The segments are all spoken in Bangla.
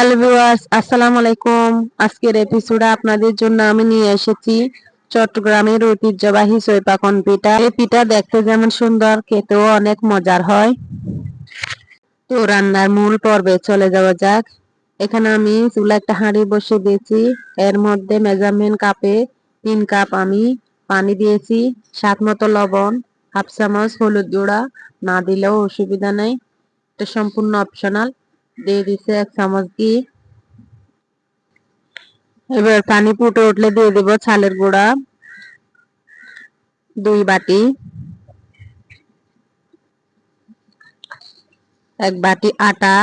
হ্যালো ভিউয়ার্স, আসসালামু আলাইকুম। আজকের এপিসোডে আপনাদের জন্য আমি নিয়ে এসেছি চট্টগ্রামের ঐতিহ্যবাহী সৈপাকন পিঠা। এই পিঠা দেখতে যেমন সুন্দর, খেতেও অনেক মজার হয়। তো রান্নার মূল পর্বে চলে যাওয়া যাক। এখানে আমি চুলা একটা হাঁড়ি বসিয়ে দিয়েছি। এর মধ্যে মেজারমেন্ট কাপে 3 কাপ আমি পানি দিয়েছি, স্বাদ মতো লবণ, হাফ চামচ হলুদ গুঁড়া, না দিলেও অসুবিধা নেই, এটা সম্পূর্ণ অপশনাল। দিয়ে দিচ্ছে 1 চামচ ঘি। এবার পানি ফুটে উঠলে দিয়ে দেব চালের গুঁড়া 2 বাটি, 1 বাটি আটা,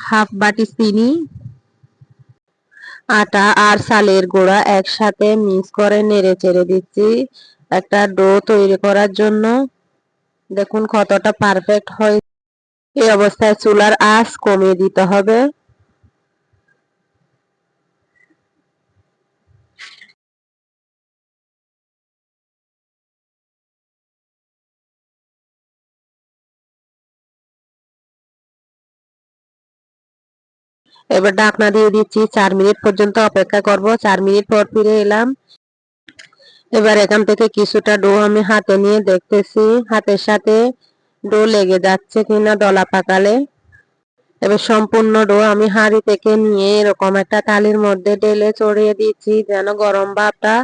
হাফ বাটি চিনি। আটা আর চালের গুঁড়া একসাথে মিক্স করে নেড়ে চেড়ে দিচ্ছি একটা ডো তৈরি করার জন্য। দেখুন কতটা পারফেক্ট হয়। এই অবস্থায় চুলার আঁচ কমিয়ে দিতে হবে। এবার ঢাকনা দিয়ে দিচ্ছি, 4 মিনিট পর্যন্ত অপেক্ষা করব। 4 মিনিট পর ফিরে এলাম। এবার এখান থেকে কিছুটা ডো আমি হাতে নিয়ে দেখতেছি হাতের সাথে ডো লেগে যাচ্ছে কিনা দলা পাকালে। এবার সম্পূর্ণ ডো আমি হাঁড়ি থেকে নিয়ে এরকম একটা থালির মধ্যে ঢেলে ছড়িয়ে দিচ্ছি যেন গরম ভাবটা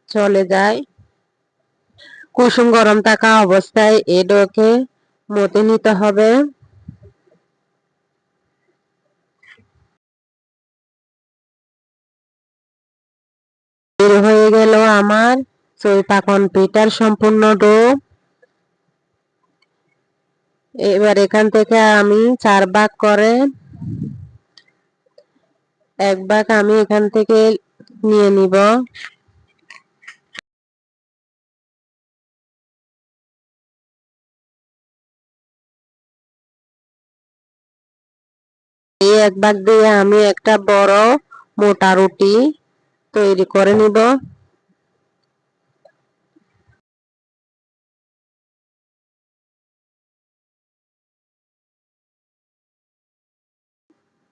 চলে যায়। কুসুম গরম থাকা অবস্থায় এই ডোকে মতে নিতে হবে। বের হয়ে গেল আমার চৈপাকন পিঠার সম্পূর্ণ ডো। এবার এখান থেকে আমি 4 ভাগ করে 1 ভাগ আমি এখান থেকে নিয়ে নিব। এই 1 ভাগ দিয়ে আমি একটা বড় মোটা রুটি তৈরি করে নিব।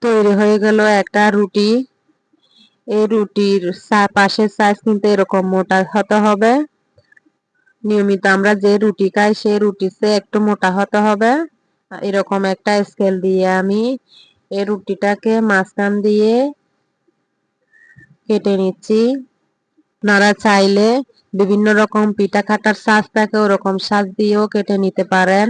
তৈরি হয়ে গেল একটা রুটি। এই রুটির পাশের সাইজ কিন্তু এরকম মোটা হতে হবে। নিয়মিত আমরা যে রুটি খাই সেই রুটির চেয়ে একটু মোটা হতে হবে। এরকম একটা স্কেল দিয়ে আমি এই রুটিটাকে মাঝখান দিয়ে কেটে নিচ্ছি। আপনারা চাইলে বিভিন্ন রকম পিঠা কাটার সাজ থাকে, ওরকম সাজ দিয়েও কেটে নিতে পারেন।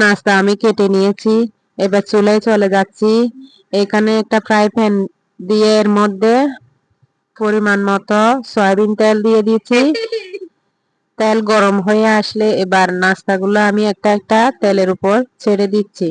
নাস্তা আমি কেটে নিয়েছি। এবার চুলায় চলে যাচ্ছি। এখানে একটা ফ্রাই প্যান দিয়ে এর মধ্যে পরিমাণ মতো সয়াবিন তেল দিয়ে দিয়েছি। তেল গরম হয়ে আসলে এবার নাস্তাগুলো আমি একটা একটা তেলের উপর ছেড়ে দিচ্ছি।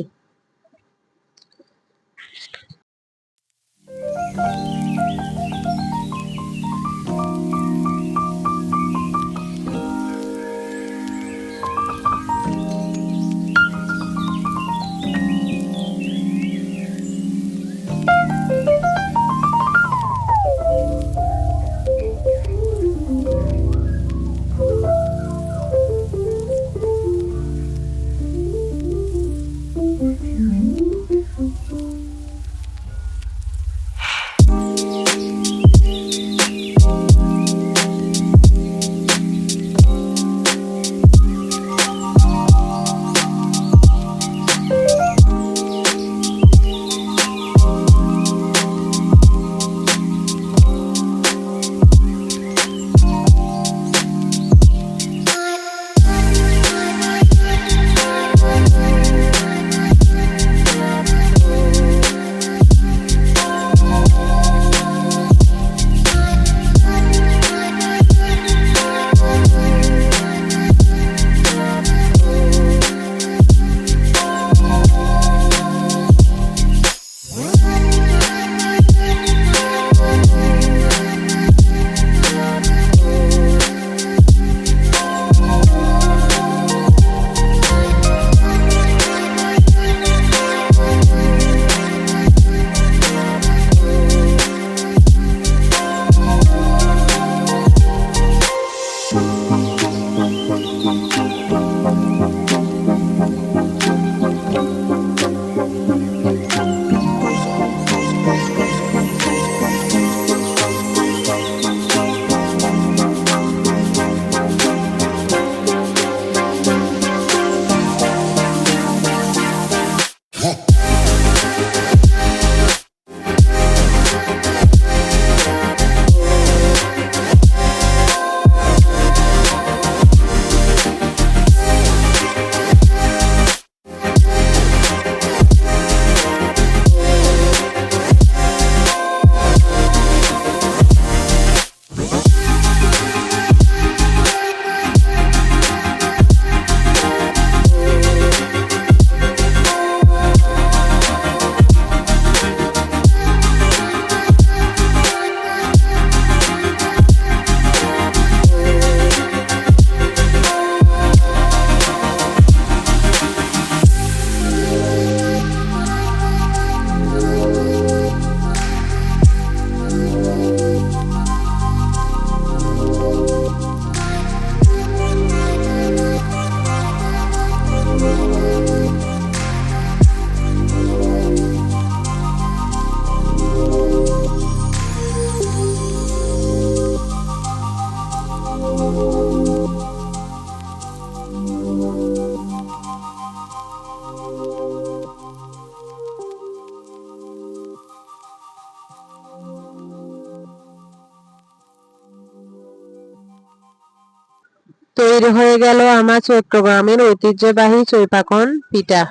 তৈরি হয়ে গেল আমার চট্টগ্রামের ঐতিহ্যবাহী চইপাকন পিঠা।